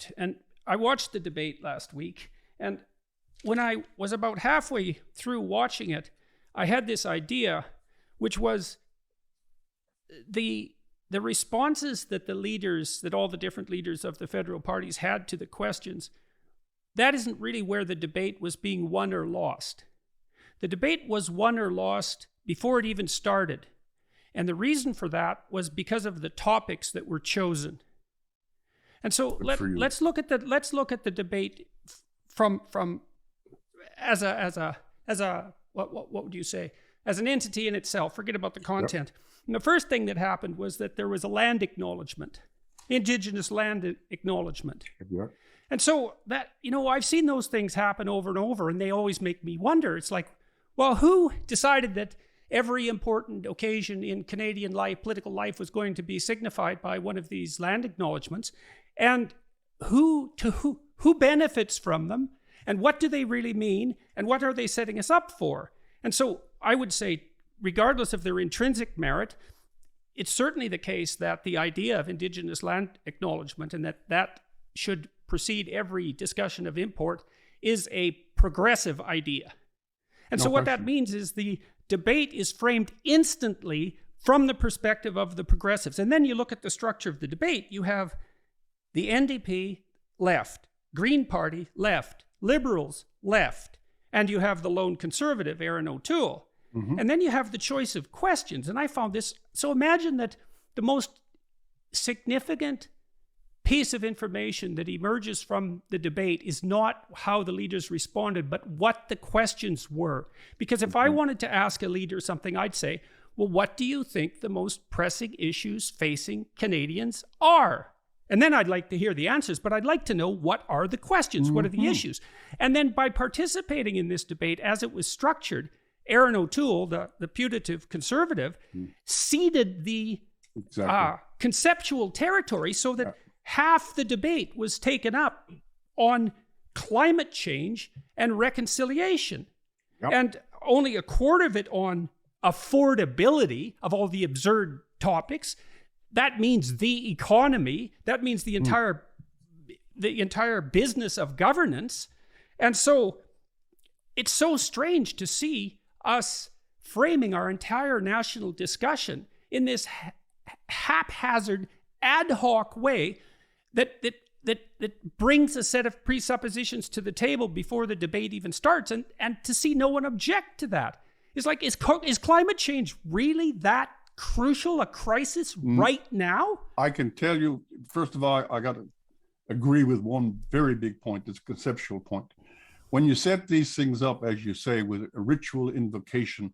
about, and I watched the debate last week, and when I was about halfway through watching it, I had this idea, which was the responses that all the different leaders of the federal parties had to the questions. That isn't really where the debate was being won or lost. The debate was won or lost before it even started. And the reason for that was because of the topics that were chosen. And so let's look at the debate from as a what would you say? As an entity in itself. Forget about the content. Yep. And the first thing that happened was that there was a land acknowledgement, Indigenous land acknowledgement. Yep. And so that, I've seen those things happen over and over, and they always make me wonder. It's like, well, who decided that every important occasion in Canadian life, political life, was going to be signified by one of these land acknowledgements? And who benefits from them? And what do they really mean? And what are they setting us up for? And so I would say, regardless of their intrinsic merit, it's certainly the case that the idea of Indigenous land acknowledgement, and that should precede every discussion of import, is a progressive idea. And so what that means is the debate is framed instantly from the perspective of the progressives. And then you look at the structure of the debate. You have the NDP left, Green Party left, Liberals left, and you have the lone conservative, Erin O'Toole. Mm-hmm. And then you have the choice of questions. And I found this, so imagine that the most significant piece of information that emerges from the debate is not how the leaders responded, but what the questions were. Because if I wanted to ask a leader something, I'd say, well, what do you think the most pressing issues facing Canadians are? And then I'd like to hear the answers, but I'd like to know, what are the questions? What are the issues? And then by participating in this debate as it was structured, Erin O'Toole, the putative conservative, ceded the conceptual territory so that half the debate was taken up on climate change and reconciliation. Yep. And only a quarter of it on affordability of all the absurd topics. That means the economy. That means the entire business of governance. And so it's so strange to see us framing our entire national discussion in this haphazard, ad hoc way that brings a set of presuppositions to the table before the debate even starts, and to see no one object to that. It's like, is climate change really that crucial a crisis right now? I can tell you, first of all, I got to agree with one very big point, this conceptual point. When you set these things up, as you say, with a ritual invocation,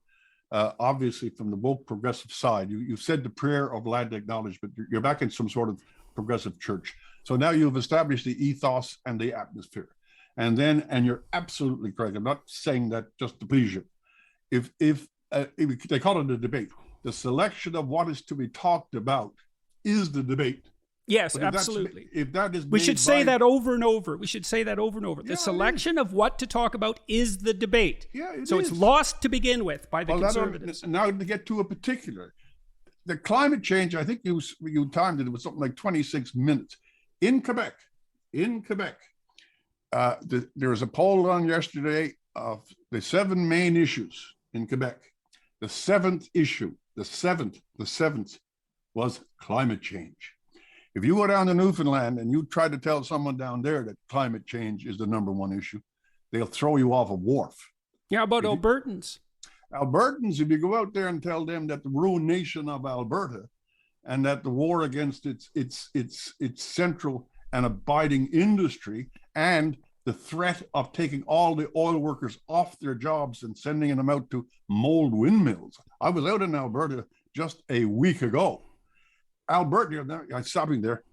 obviously from the woke progressive side, you said the prayer of land acknowledgement. You're back in some sort of progressive church. So now you've established the ethos and the atmosphere. And you're absolutely correct. I'm not saying that just to please you. If they call it a debate, the selection of what is to be talked about is the debate. Yes, absolutely. If that is, we should say that over and over. We should say that over and over. The selection of what to talk about is the debate. Yeah, so it's lost to begin with by the conservatives. Now to get to a particular, the climate change, I think you timed it was something like 26 minutes. In Quebec, there was a poll done yesterday of the 7 main issues in Quebec. The seventh issue, the seventh was climate change. If you go down to Newfoundland and you try to tell someone down there that climate change is the number 1 issue, they'll throw you off a wharf. Yeah, about Albertans. Albertans, if you go out there and tell them that the ruination of Alberta and that the war against its central and abiding industry and the threat of taking all the oil workers off their jobs and sending them out to mold windmills. I was out in Alberta just a week ago. Alberta, I'm stopping there.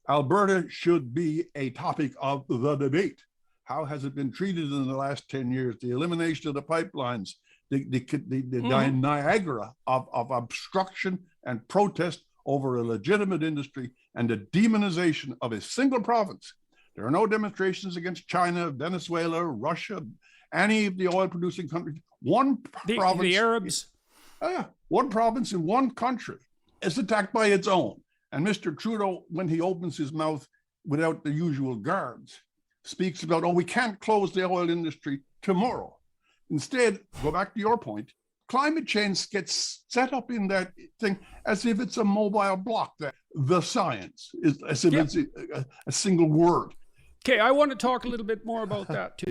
Alberta should be a topic of the debate. How has it been treated in the last 10 years? The elimination of the pipelines, the Niagara of obstruction and protest over a legitimate industry, and the demonization of a single province. There are no demonstrations against China, Venezuela, Russia, any of the oil-producing countries. Province, the Arabs. One province in one country is attacked by its own. And Mr. Trudeau, when he opens his mouth, without the usual guards, speaks about, oh, we can't close the oil industry tomorrow. Instead, go back to your point, climate change gets set up in that thing as if it's a mobile block, that the science is as if it's a single word. Okay, I want to talk a little bit more about that too.